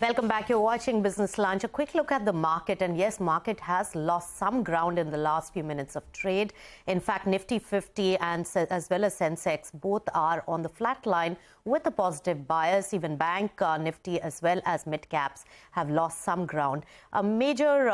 Welcome back. You're watching Business Lunch. A quick look at the market. And yes, market has lost some ground in the last few minutes of trade. In fact, Nifty 50 and as well as Sensex both are on the flat line with a positive bias. Even Bank Nifty as well as mid caps have lost some ground. A major,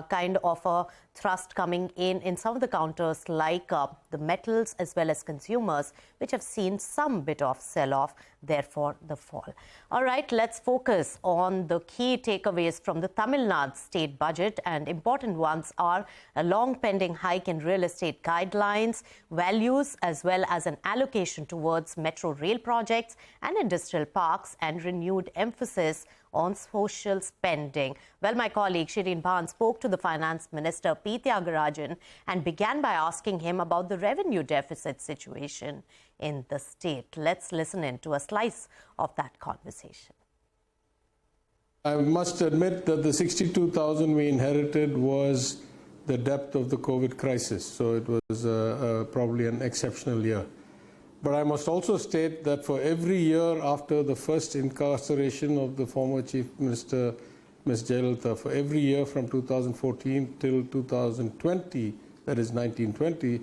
kind of a thrust coming in some of the counters like the metals as well as consumers, which have seen some bit of sell-off, therefore the fall. All right, let's focus on the key takeaways from the Tamil Nadu state budget, and important ones are a long pending hike in real estate guidelines, values as well as an allocation towards metro rail projects and industrial parks, and renewed emphasis on social spending. Well, my colleague Shireen Bhan spoke to the Finance Minister P. Thiagarajan and began by asking him about the revenue deficit situation in the state. Let's listen in to a slice of that conversation. I must admit that the 62,000 we inherited was the depth of the COVID crisis, so it was probably an exceptional year. But I must also state that for every year after the first incarceration of the former Chief Minister, Ms. Jayalalitha, for every year from 2014 till 2020, that is 1920,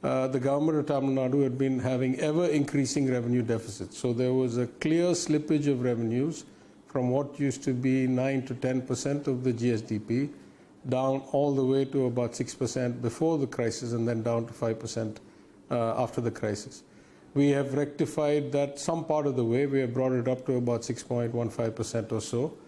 the government of Tamil Nadu had been having ever increasing revenue deficits. So there was a clear slippage of revenues from what used to be 9 to 10% of the GSDP down all the way to about 6% before the crisis, and then down to 5% after the crisis. We have rectified that some part of the way. We have brought it up to about 6.15% or so,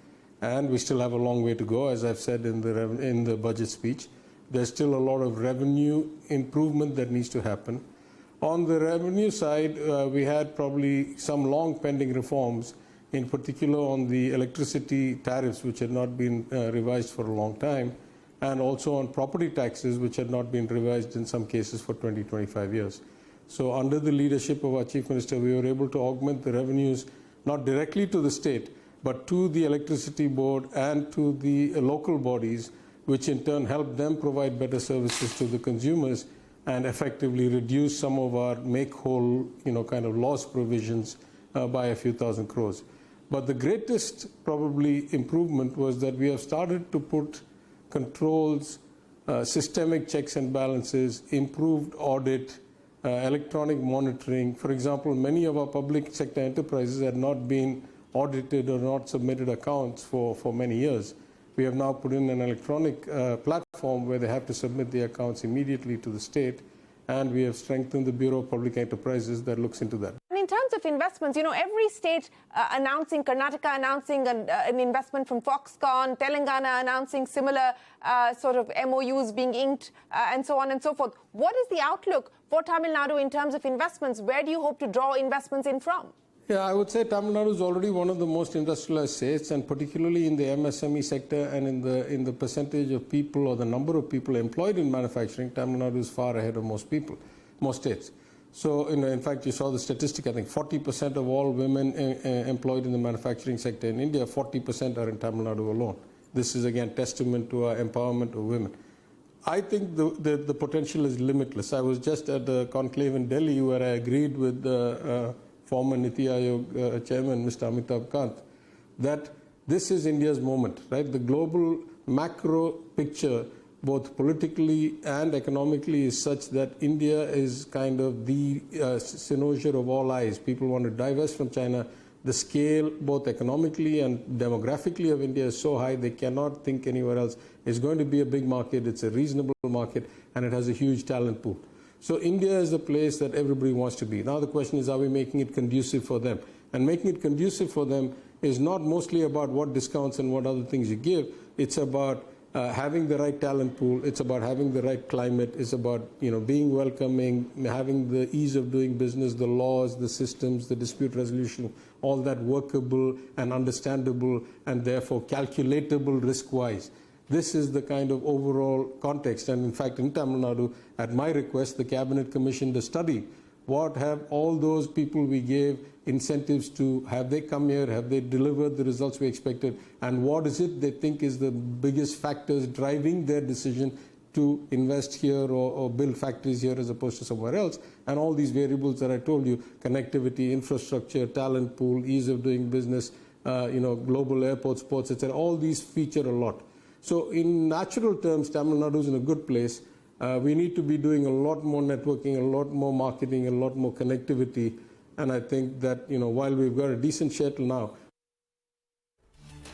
and we still have a long way to go, as I've said in the budget speech. There's still a lot of revenue improvement that needs to happen. On the revenue side, we had probably some long pending reforms, in particular on the electricity tariffs, which had not been revised for a long time, and also on property taxes, which had not been revised in some cases for 20, 25 years. So under the leadership of our Chief Minister, we were able to augment the revenues, not directly to the state, but to the electricity board and to the local bodies, which in turn help them provide better services to the consumers and effectively reduce some of our make-whole, kind of loss provisions by a few thousand crores. But the greatest probably improvement was that we have started to put controls, systemic checks and balances, improved audit, electronic monitoring. For example, many of our public sector enterprises had not been audited or not submitted accounts for many years. We have now put in an electronic platform where they have to submit the accounts immediately to the state, and we have strengthened the Bureau of Public Enterprises that looks into that. In terms of investments, every state announcing, Karnataka announcing an investment from Foxconn, Telangana announcing similar sort of MOUs being inked, and so on and so forth. What is the outlook for Tamil Nadu in terms of investments? Where do you hope to draw investments in from? Yeah, I would say Tamil Nadu is already one of the most industrialized states, and particularly in the MSME sector and in the percentage of people or the number of people employed in manufacturing, Tamil Nadu is far ahead of most states. So, in fact, you saw the statistic, I think 40% of all women employed in the manufacturing sector in India, 40% are in Tamil Nadu alone. This is, again, testament to our empowerment of women. I think the potential is limitless. I was just at the conclave in Delhi where I agreed with the former Niti Aayog chairman, Mr. Amitabh Kant, that this is India's moment, right? The global macro picture, both politically and economically, is such that India is kind of the cynosure of all eyes. People want to divest from China. The scale, both economically and demographically, of India is so high they cannot think anywhere else. It's going to be a big market, it's a reasonable market, and it has a huge talent pool. So India is a place that everybody wants to be. Now the question is, are we making it conducive for them? And making it conducive for them is not mostly about what discounts and what other things you give. It's about having the right talent pool. It's about having the right climate. It's about being welcoming, having the ease of doing business, the laws, the systems, the dispute resolution, all that workable and understandable and therefore calculatable risk-wise. This is the kind of overall context. And in fact, in Tamil Nadu, at my request, the Cabinet commissioned a study. What have all those people we gave incentives to, have they come here, have they delivered the results we expected, and what is it they think is the biggest factors driving their decision to invest here or build factories here as opposed to somewhere else, and all these variables that I told you, connectivity, infrastructure, talent pool, ease of doing business, global airports, ports, etc. All these feature a lot. So in natural terms, Tamil Nadu is in a good place. We need to be doing a lot more networking, a lot more marketing, a lot more connectivity. And I think that, while we've got a decent share till now.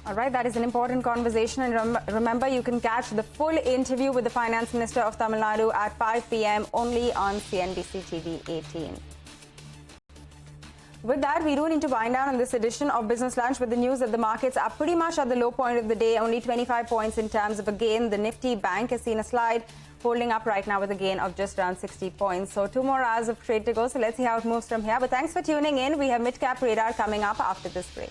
All right, that is an important conversation. And remember, you can catch the full interview with the Finance Minister of Tamil Nadu at 5 p.m. only on CNBC-TV18. With that, we do need to wind down on this edition of Business Lunch with the news that the markets are pretty much at the low point of the day, only 25 points in terms of a gain. The Nifty Bank has seen a slide, holding up right now with a gain of just around 60 points. So 2 more hours of trade to go. So let's see how it moves from here. But thanks for tuning in. We have Mid-Cap Radar coming up after this break.